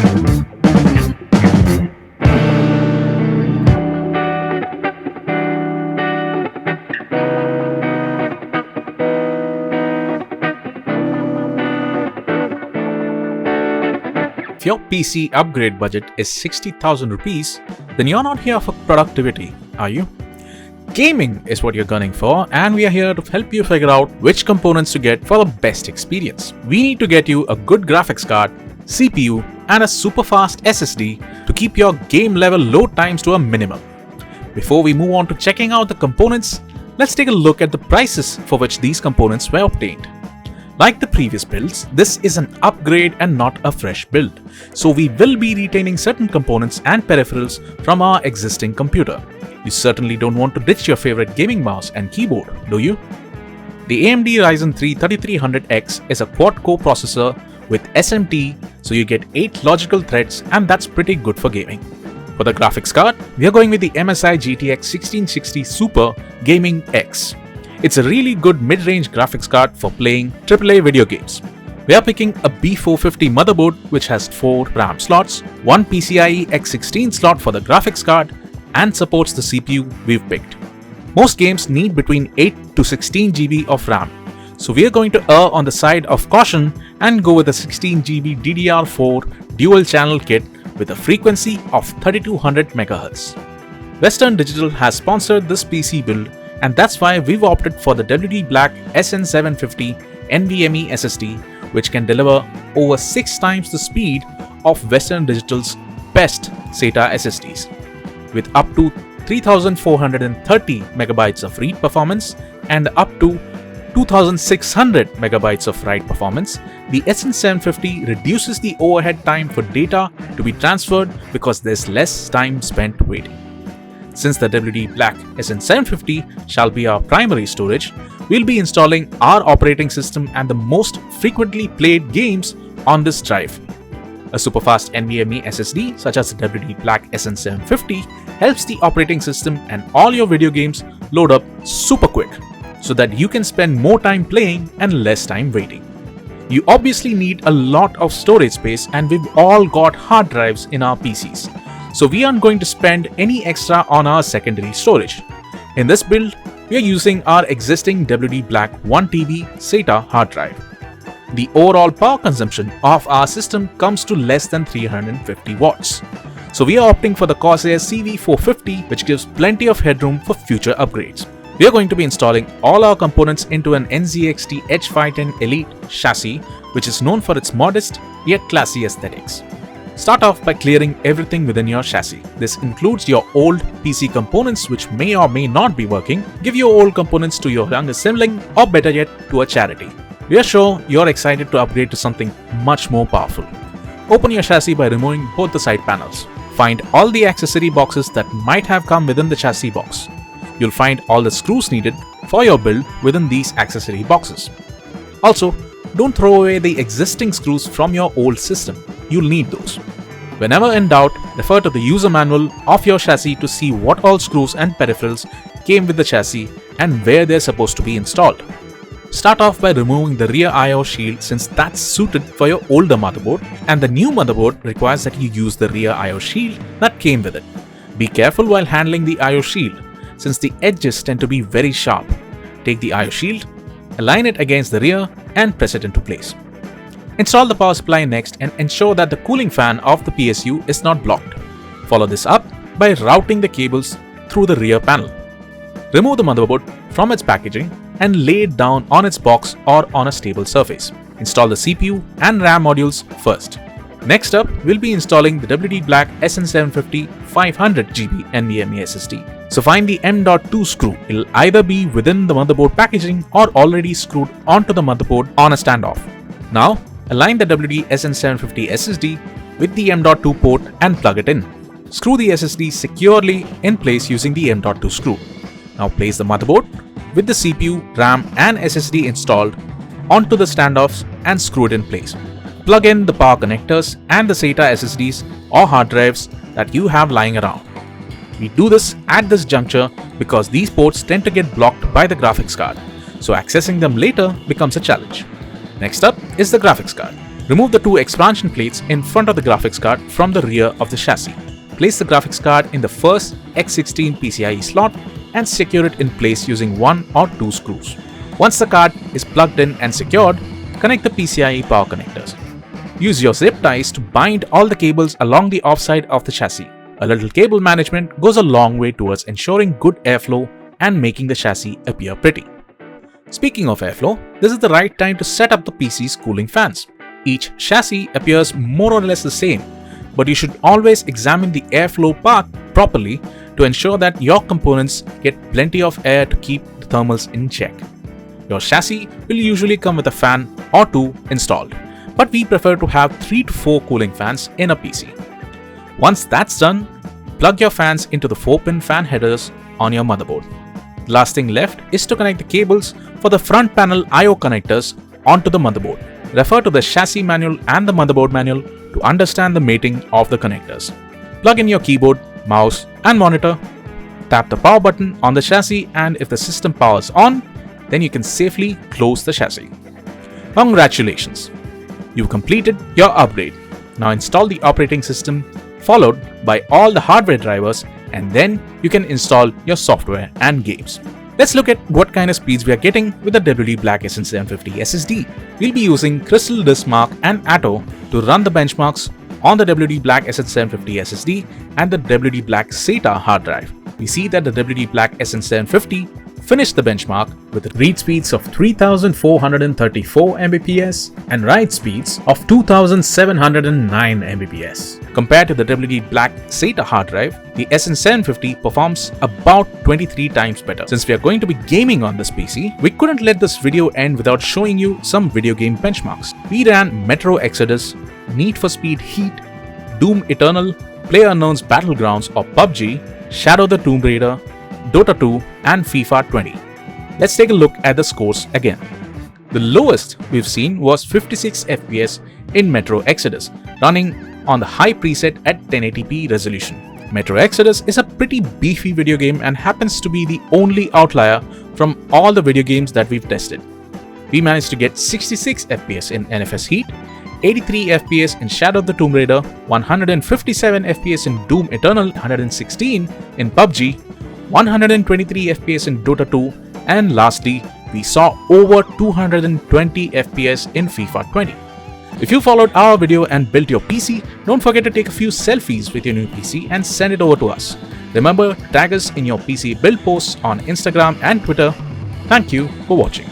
If your PC upgrade budget is 60,000 rupees, then you're not here for productivity, are you? Gaming is what you're gunning for, and we are here to help you figure out which components to get for the best experience. We need to get you a good graphics card, CPU, and a super fast SSD to keep your game level load times to a minimum. Before we move on to checking out the components, let's take a look at the prices for which these components were obtained. Like the previous builds, this is an upgrade and not a fresh build, so we will be retaining certain components and peripherals from our existing computer. You certainly don't want to ditch your favorite gaming mouse and keyboard, do you? The AMD Ryzen 3 3300X is a quad-core processor with SMT, so you get 8 logical threads, and that's pretty good for gaming. For the graphics card, we are going with the MSI GTX 1660 Super Gaming X. It's a really good mid-range graphics card for playing AAA video games. We are picking a B450 motherboard which has 4 RAM slots, 1 PCIe X16 slot for the graphics card, and supports the CPU we've picked. Most games need between 8 to 16 GB of RAM, so we are going to err on the side of caution and go with a 16 GB DDR4 dual channel kit with a frequency of 3200 MHz. Western Digital has sponsored this PC build, and that's why we've opted for the WD Black SN750 NVMe SSD, which can deliver over 6 times the speed of Western Digital's best SATA SSDs. With up to 3430 MB of read performance and up to 2600 MB of write performance, the SN750 reduces the overhead time for data to be transferred because there's less time spent waiting. Since the WD Black SN750 shall be our primary storage, we'll be installing our operating system and the most frequently played games on this drive. A superfast NVMe SSD such as the WD Black SN750 helps the operating system and all your video games load up super quick, so that you can spend more time playing and less time waiting. You obviously need a lot of storage space, and we've all got hard drives in our PCs, so we aren't going to spend any extra on our secondary storage. In this build, we are using our existing WD Black 1TB SATA hard drive. The overall power consumption of our system comes to less than 350 watts. So we are opting for the Corsair CV450, which gives plenty of headroom for future upgrades. We are going to be installing all our components into an NZXT H510 Elite chassis, which is known for its modest yet classy aesthetics. Start off by clearing everything within your chassis. This includes your old PC components which may or may not be working. Give your old components to your younger sibling, or better yet, to a charity. We are sure you're excited to upgrade to something much more powerful. Open your chassis by removing both the side panels. Find all the accessory boxes that might have come within the chassis box. You'll find all the screws needed for your build within these accessory boxes. Also, don't throw away the existing screws from your old system. You'll need those. Whenever in doubt, refer to the user manual of your chassis to see what all screws and peripherals came with the chassis and where they're supposed to be installed. Start off by removing the rear I/O shield, since that's suited for your older motherboard, and the new motherboard requires that you use the rear I/O shield that came with it. Be careful while handling the I/O shield, since the edges tend to be very sharp. Take the I/O shield, align it against the rear, and press it into place. Install the power supply next and ensure that the cooling fan of the PSU is not blocked. Follow this up by routing the cables through the rear panel. Remove the motherboard from its packaging and lay it down on its box or on a stable surface. Install the CPU and RAM modules first. Next up, we'll be installing the WD Black SN750 500GB NVMe SSD. So find the M.2 screw. It'll either be within the motherboard packaging or already screwed onto the motherboard on a standoff. Now, align the WD SN750 SSD with the M.2 port and plug it in. Screw the SSD securely in place using the M.2 screw. Now place the motherboard with the CPU, RAM and SSD installed onto the standoffs and screw it in place. Plug in the power connectors and the SATA SSDs or hard drives that you have lying around. We do this at this juncture because these ports tend to get blocked by the graphics card, so accessing them later becomes a challenge. Next up is the graphics card. Remove the two expansion plates in front of the graphics card from the rear of the chassis. Place the graphics card in the first X16 PCIe slot and secure it in place using 1 or 2 screws. Once the card is plugged in and secured, connect the PCIe power connectors. Use your zip ties to bind all the cables along the offside of the chassis. A little cable management goes a long way towards ensuring good airflow and making the chassis appear pretty. Speaking of airflow, this is the right time to set up the PC's cooling fans. Each chassis appears more or less the same, but you should always examine the airflow path properly to ensure that your components get plenty of air to keep the thermals in check. Your chassis will usually come with a fan or 2 installed, but we prefer to have 3 to 4 cooling fans in a PC. Once that's done, plug your fans into the 4-pin fan headers on your motherboard. The last thing left is to connect the cables for the front panel I/O connectors onto the motherboard. Refer to the chassis manual and the motherboard manual to understand the mating of the connectors. Plug in your keyboard, mouse and monitor. Tap the power button on the chassis, and if the system powers on, then you can safely close the chassis. Congratulations! You've completed your upgrade. Now install the operating system, followed by all the hardware drivers, and then you can install your software and games. Let's look at what kind of speeds we are getting with the WD Black SN750 SSD. We'll be using Crystal Disk Mark and Atto to run the benchmarks on the WD Black SN750 SSD and the WD Black SATA hard drive. We see that the WD Black SN750 finished the benchmark with read speeds of 3434 Mbps and write speeds of 2709 Mbps. Compared to the WD Black SATA hard drive, the SN750 performs about 23 times better. Since we are going to be gaming on this PC, we couldn't let this video end without showing you some video game benchmarks. We ran Metro Exodus, Need for Speed Heat, Doom Eternal, PlayerUnknown's Battlegrounds or PUBG, Shadow the Tomb Raider, Dota 2 and FIFA 20. Let's take a look at the scores again. The lowest we've seen was 56 FPS in Metro Exodus, running on the high preset at 1080p resolution. Metro Exodus is a pretty beefy video game and happens to be the only outlier from all the video games that we've tested. We managed to get 66 FPS in NFS Heat, 83 FPS in Shadow of the Tomb Raider, 157 FPS in Doom Eternal, 116 in PUBG, 123 FPS in Dota 2, and lastly, we saw over 220 FPS in FIFA 20. If you followed our video and built your PC, don't forget to take a few selfies with your new PC and send it over to us. Remember, tag us in your PC build posts on Instagram and Twitter. Thank you for watching.